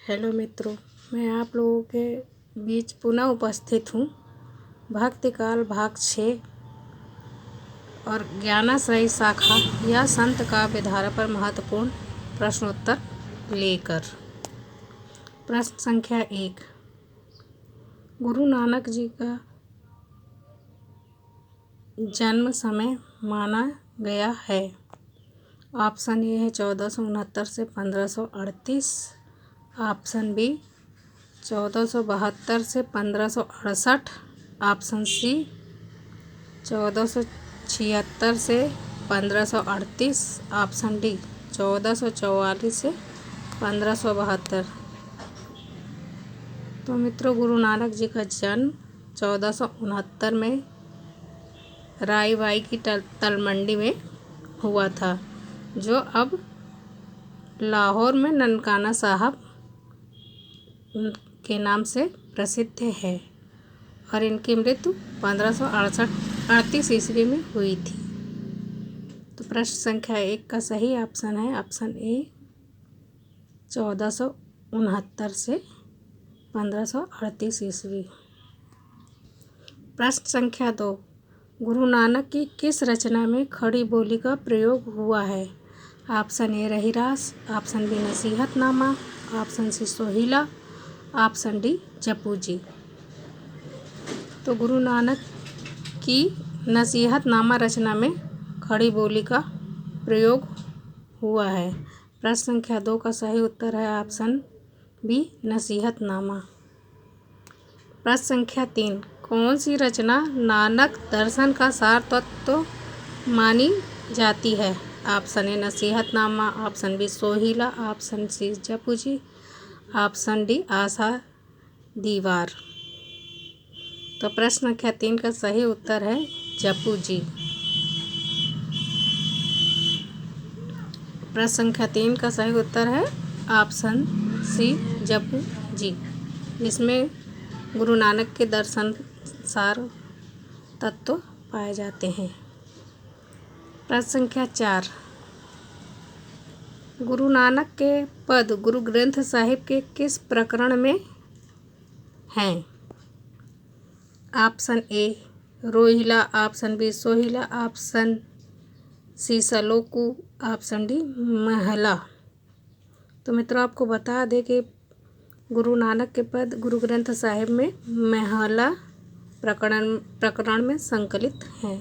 Hello मित्रों, मैं आप लोगों के बीच पुनः उपस्थित हूँ। भक्तिकाल भाग 6 और ज्ञानाश्रयी शाखा या संत काव्य धारा पर महत्वपूर्ण प्रश्नोत्तर लेकर। प्रश्न संख्या 1, गुरु नानक जी का जन्म समय माना गया है। ऑप्शन ए है 1469 से 1538, ऑप्शन बी 1472 से 1568, ऑप्शन सी 1476 से 1538, ऑप्शन डी 1444 से 1572। तो मित्रों, गुरु नानक जी का जन्म 1469 में राई बाई की तलमंडी में हुआ था, जो अब लाहौर में ननकाना साहब के नाम से प्रसिद्ध है, और इनकी मृत्यु 1538 ईस्वी में हुई थी। तो प्रश्न संख्या 1 का सही ऑप्शन है ऑप्शन ए 1469 से 1538 ईस्वी। प्रश्न संख्या 2, गुरु नानक की किस रचना में खड़ी बोली का प्रयोग हुआ है। Option A Rehras, option B Nasihatnama, option C Sohila, option D Japji. तो गुरु नानक की नसीहतनामा रचना में खड़ी बोली का प्रयोग हुआ है। प्रश्न संख्या 2 का सही उत्तर है ऑप्शन बी नसीहतनामा। प्रश्न संख्या 3, कौन सी रचना नानक दर्शन का सार तत्व मानी जाती है। Option A Nasihatnama, option B Sohila, option C Japji, option D Asa di var. तो प्रश्न संख्या 3 का सही उत्तर है जपूजी। प्रश्न संख्या 3 का सही उत्तर है ऑप्शन सी जपूजी, जिसमें गुरु नानक के दर्शन सार तत्व पाए जाते हैं। प्रश्न संख्या 4, गुरु नानक के पद गुरु ग्रंथ साहिब के किस प्रकरण में हैं। Option A Rohila, option B Sohila, option C Saloku, option D Mahala. तो मित्रों, आपको बता दें कि गुरु नानक के पद गुरु ग्रंथ साहिब में महला प्रकरण में संकलित हैं।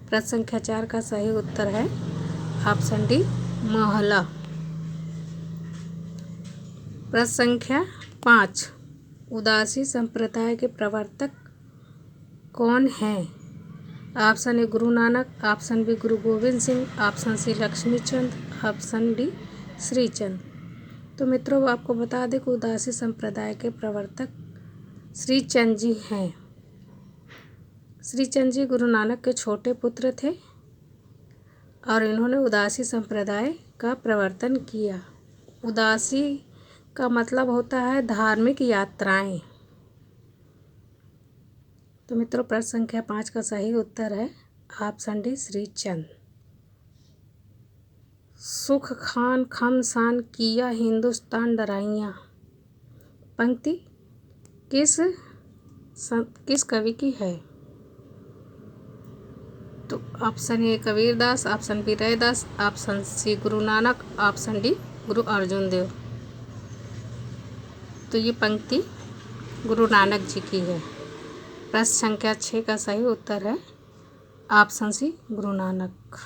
प्रश्न संख्या 4 का सही उत्तर है ऑप्शन डी महला। प्रश्न संख्या 5, उदासी संप्रदाय के प्रवर्तक कौन हैं। ऑप्शन ए गुरु Nanak, option B Guru Gobind Singh, option C Laxmichand, option D Shrichand. तो मित्रों, आपको बता दें कि उदासी संप्रदाय के प्रवर्तक श्रीचंद जी हैं। श्रीचंद जी गुरु नानक के छोटे पुत्र थे और इन्होंने उदासी संप्रदाय का प्रवर्तन किया। उदासी का मतलब होता है धार्मिक यात्राएं। तो मित्रों, प्रश्न संख्या 5 का सही उत्तर है ऑप्शन डी श्रीचंद। सुख खान खमसान किया हिंदुस्तान डराइयाँ पंक्ति किस कवि की है। तो option A Kabirdas, option B Raidas, option C Guru Nanak, option D गुरु अर्जुन देव। तो ये पंक्ति गुरु नानक जी की है। प्रश्न संख्या 6 का सही उत्तर है ऑप्शन सी गुरु नानक।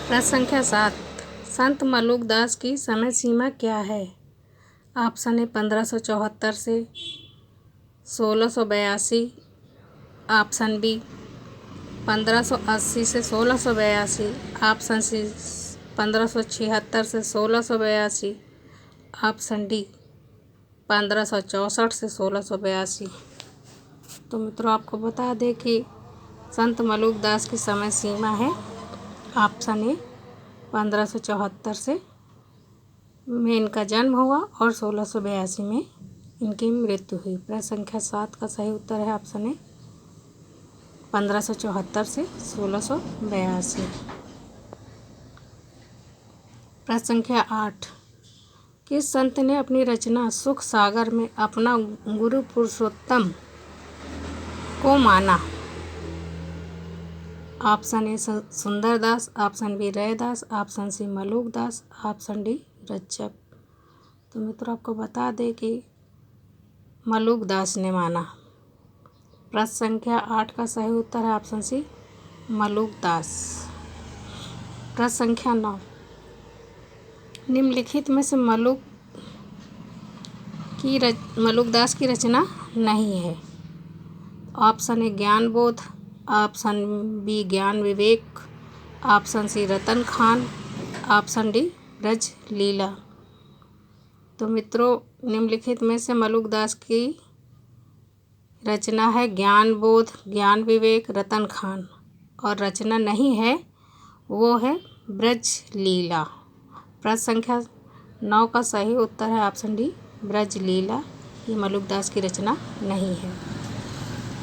प्रश्न संख्या 7, संत मलुक दास की समय सीमा क्या है। ऑप्शन ए 1574 से 1682, ऑप्शन बी 1580 से 1682, ऑप्शन सी 1576 से 1682, ऑप्शन डी 1564 से 1682। तो मित्रों, आपको बता दें कि संत मलुक दास की समय सीमा है ऑप्शन ए 1574 से में इनका जन्म हुआ और 1682 में इनकी मृत्यु हुई। प्रश्न संख्या 7 का सही उत्तर है ऑप्शन ए 1574 से 1682। प्रश्न संख्या 8, किस संत ने अपनी रचना सुख सागर में अपना गुरु पुरुषोत्तम को माना? Option A Sundardas, option B Raidas, option C Malukdas, option D Rajjab. तो मित्रों आपको बता दें कि मलुकदास ने माना। प्रश्न संख्या 8 का सही उत्तर है ऑप्शन सी मलुकदास। प्रश्न संख्या 9, निम्नलिखित में से मलुकदास की रचना नहीं है। ऑप्शन ए ज्ञान बोध, ऑप्शन बी ज्ञान विवेक, ऑप्शन सी रतन खान, ऑप्शन डी ब्रज लीला। तो मित्रों निम्नलिखित में से मलुकदास की रचना है ज्ञान बोध, ज्ञान विवेक, रतन खान, और रचना नहीं है वो है ब्रज लीला। प्रश्न संख्या 9 का सही उत्तर है ऑप्शन डी ब्रज लीला। ये मलुकदास की रचना नहीं है।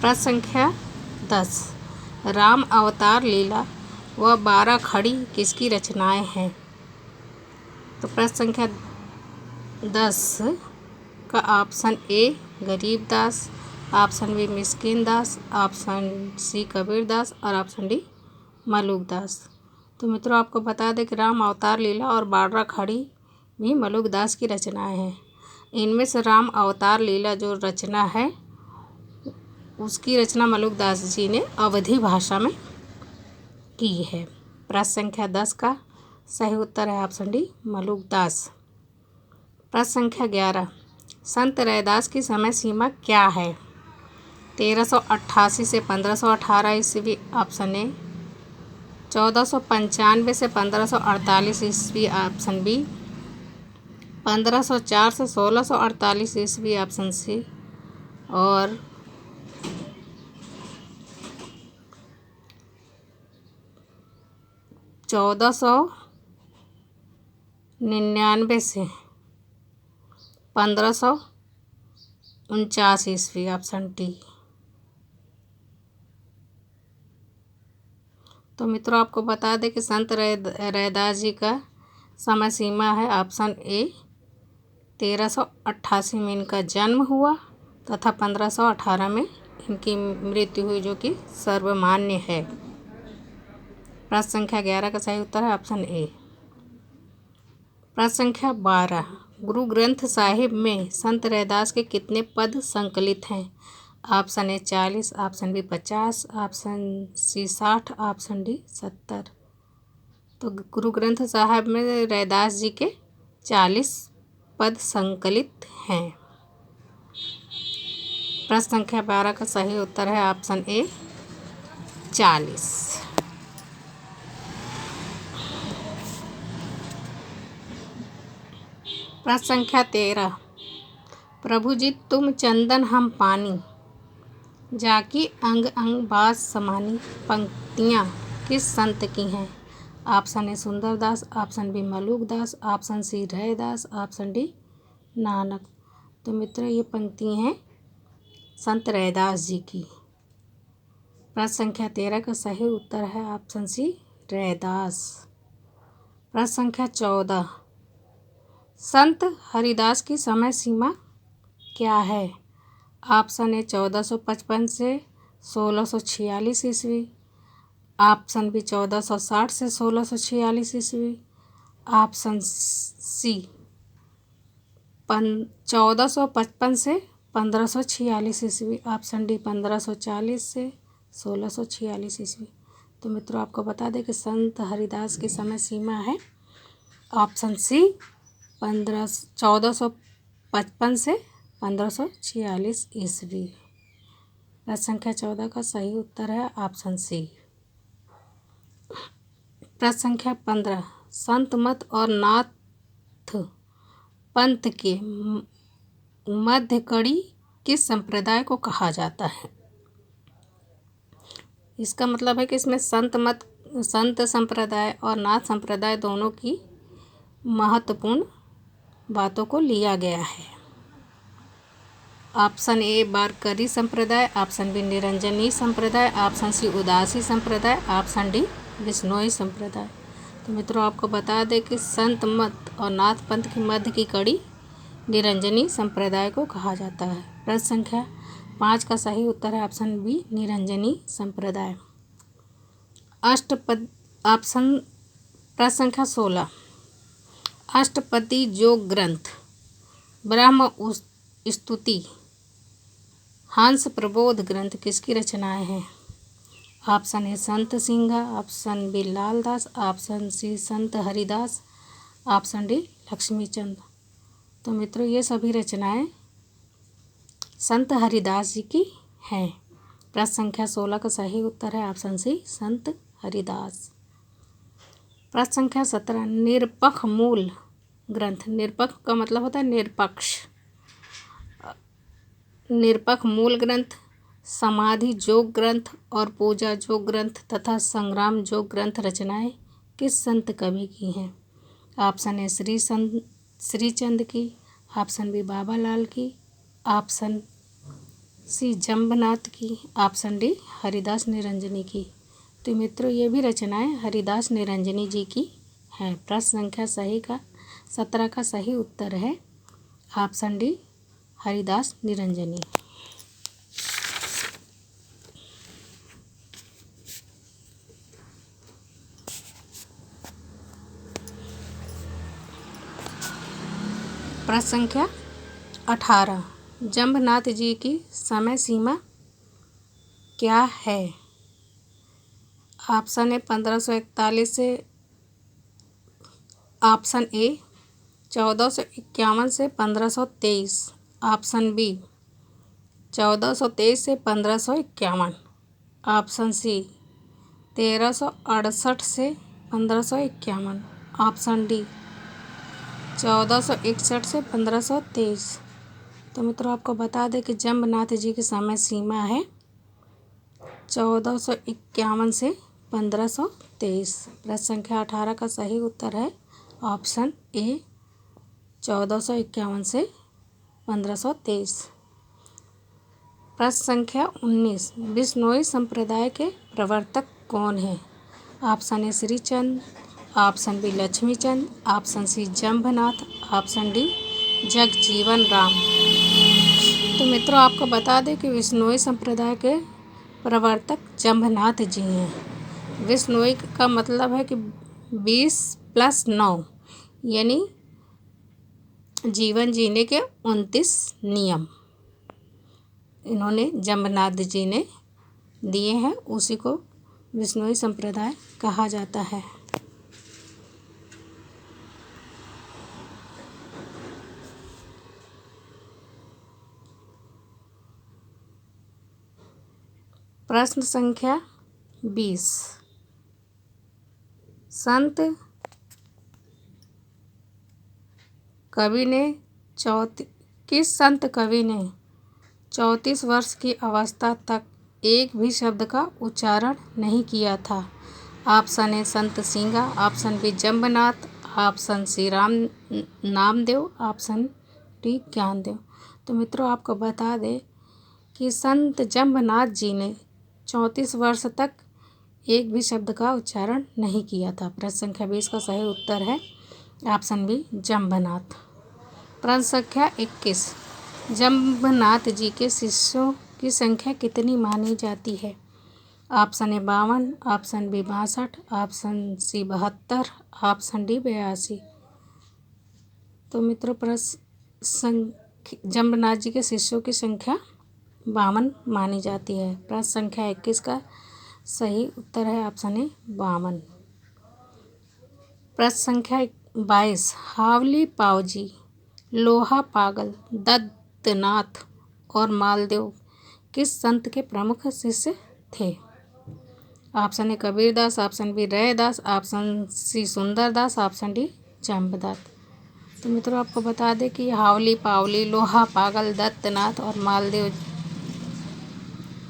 प्रश्न संख्या 10, राम अवतार लीला व 12 खड़ी किसकी रचनाएं हैं? तो प्रश्न संख्या 10 का option A Garibdas, option B Miskin Das, option C Kabirdas और ऑप्शन डी मलुकदास। तो मित्रों आपको बता दें कि राम अवतार लीला और 12 खड़ी भी मलुकदास की रचनाएं हैं। इनमें से राम अवतार लीला जो रचना है उसकी रचना मलुकदास जी ने अवधी भाषा में की है। प्रश्न संख्या 10 का सही उत्तर है ऑप्शन डी मलुकदास। प्रश्न संख्या 11, संत रैदास की समय सीमा क्या है? 1388 से 1518 ईस्वी ऑप्शन ए, 1495 से 1548 ईस्वी ऑप्शन बी, 1504 से 1648 ईस्वी ऑप्शन सी, और 1499 से 1549 ईस्वी ऑप्शन डी। तो मित्रों आपको बता दें कि संत रैदास जी का समय सीमा है ऑप्शन ए 1388 में इनका जन्म हुआ तथा 1518 में इनकी मृत्यु हुई, जो कि सर्वमान्य है। प्रश्न संख्या 11 का सही उत्तर है ऑप्शन ए। प्रश्न संख्या 12, गुरु ग्रंथ साहिब में संत रैदास के कितने पद संकलित हैं? Option A 40, option B 50, option C 60, option D 70। तो गुरु ग्रंथ साहिब में रैदास जी के 40 पद संकलित हैं। प्रश्न संख्या 12 का सही उत्तर है ऑप्शन ए 40। प्रश्न संख्या 13, प्रभु जी तुम चंदन हम पानी, जाकी अंग अंग बास समानी पंक्तियाँ किस संत की हैं? Option A Sundardas, option B Malukdas, option C Raidas, option D Nanak. तो मित्रों ये पंक्ति हैं संत रैदास जी की। प्रश्न संख्या 13 का सही उत्तर है ऑप्शन सी रैदास। प्रश्न संख्या 14, संत हरिदास की समय सीमा क्या है? ऑप्शन ए 1455 से 1646 ईस्वी, ऑप्शन बी 1460 से 1646 ईस्वी, ऑप्शन सी 1455 से 1546 ईस्वी, ऑप्शन डी 1540 से 1646 ईस्वी। तो मित्रों आपको बता दें कि संत हरिदास की समय सीमा है ऑप्शन सी 1455 से 1546 ईस्वी। प्रश्न संख्या 14 का सही उत्तर है ऑप्शन सी। प्रश्न संख्या 15, संत मत और नाथ पंथ के मध्य कड़ी किस संप्रदाय को कहा जाता है? इसका मतलब है कि इसमें संत संप्रदाय और नाथ संप्रदाय दोनों की महत्वपूर्ण बातों को लिया गया है। ऑप्शन ए वारकरी संप्रदाय, ऑप्शन बी निरंजनी संप्रदाय, ऑप्शन सी उदासी संप्रदाय, ऑप्शन डी बिश्नोई संप्रदाय। तो मित्रों आपको बता दें कि संत मत और नाथ पंथ की मध्य की कड़ी निरंजनी संप्रदाय को कहा जाता है। प्रश्न संख्या 5 का सही उत्तर है ऑप्शन बी निरंजनी संप्रदाय। अष्टपद ऑप्शन प्रश्न संख्या 16 अष्टपदी जोग ग्रंथ, ब्रह्म स्तुति, हंस प्रबोध ग्रंथ किसकी रचनाएं हैं? Option A Sant Singha, option B Laldas, option C Sant Haridas, option D Laxmichand. तो मित्रों ये सभी रचनाएं संत हरिदास जी की हैं। प्रश्न संख्या 16 का सही उत्तर है ऑप्शन सी संत हरिदास। प्रश्न संख्या 17 निरपक्ष मूल ग्रंथ, निरपक्ष का मतलब होता है निरपक्ष, निरपक्ष मूल ग्रंथ, समाधि जोग ग्रंथ और पूजा जोग ग्रंथ तथा संग्राम जोग ग्रंथ रचनाएं किस संत कवि की हैं? ऑप्शन ए श्रीचंद की, ऑप्शन बी बाबालाल की, ऑप्शन सी जम्बनाथ की, ऑप्शन डी हरिदास निरंजनी की। तो मित्रों ये भी रचनाएं हरिदास निरंजनी जी की हैं। प्रश्न संख्या 17 का सही उत्तर है ऑप्शन डी हरिदास निरंजनी। प्रश्न संख्या 18 जम्बनाथ जी की समय सीमा क्या है? ऑप्शन ए 1541 से, ऑप्शन ए 1451 से 1523, ऑप्शन बी 1423 से 1551, ऑप्शन सी 1368 से 1551, ऑप्शन डी 1461 से 1523। तो मित्रों आपको बता दें कि जम्बनाथ जी की समय सीमा है 1451 से 1523। प्रश्न संख्या 18 का सही उत्तर है ऑप्शन ए 1451 से 1523। प्रश्न संख्या 19 बिश्नोई संप्रदाय के प्रवर्तक कौन हैं? Option A Shrichand, option B Laxmichand, option C Jambnath, option D Jagjivan Ram. तो मित्रों आपको बता दें कि बिश्नोई संप्रदाय के प्रवर्तक जम्बनाथ जी हैं। बिश्नोई का मतलब है कि 20 + 9 यानी जीवन जीने के 29 नियम इन्होंने जम्बनाथ जी ने दिए हैं, उसी को बिश्नोई संप्रदाय कहा जाता है। प्रश्न संख्या 20 किस संत कवि ने 34 वर्ष की अवस्था तक एक भी शब्द का उच्चारण नहीं किया था? Option A Sant Singa, option B Jambnath, option C Namdev, option D Gyandev. तो मित्रों आपको बता दें कि संत जम्बनाथ जी ने 34 वर्ष तक एक भी शब्द का उच्चारण नहीं किया था। प्रश्न संख्या 20 का सही उत्तर है ऑप्शन बी जम्बनाथ। प्रश्न संख्या 21 जम्बनाथ जी के शिष्यों की संख्या कितनी मानी जाती है? Option A 52, option B 62, option C 72, option D 82। तो मित्रों जम्बनाथ जी के शिष्यों की संख्या 52 मानी जाती है। प्रश्न संख्या 21 का सही उत्तर है ऑप्शन ए 52। प्रश्न संख्या 22 हावली पावजी, लोहा पागल, दत्तनाथ और मालदेव किस संत के प्रमुख शिष्य थे? Option A Kabirdas, option B Raidas, option C Sundardas, option D Jambdas. तो मित्रों आपको बता दें कि हावली पावली, लोहा पागल, दत्तनाथ और मालदेव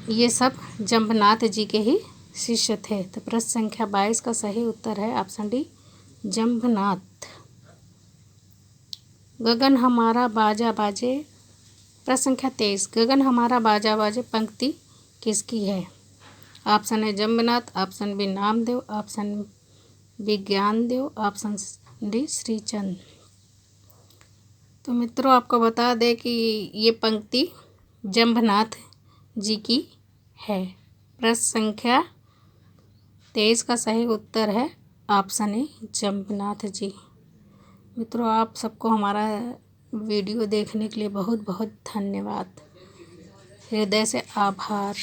ये सब जम्बनाथ जी के ही शिष्य थे। तो प्रश्न संख्या 22 का सही उत्तर है ऑप्शन डी जम्बनाथ। गगन हमारा बाजा बाजे प्रश्न संख्या 23, गगन हमारा बाजा बाजे पंक्ति किसकी है? ऑप्शन है Jambnath, option B Namdev, option B Gyandev, option D Shrichand. तो मित्रों आपको बता दें कि ये पंक्ति जम्बनाथ जी की है। प्रश्न संख्या 23 का सही उत्तर है ऑप्शन ए जम्बनाथ जी। मित्रों आप सबको हमारा वीडियो देखने के लिए बहुत बहुत धन्यवाद, हृदय से आभार।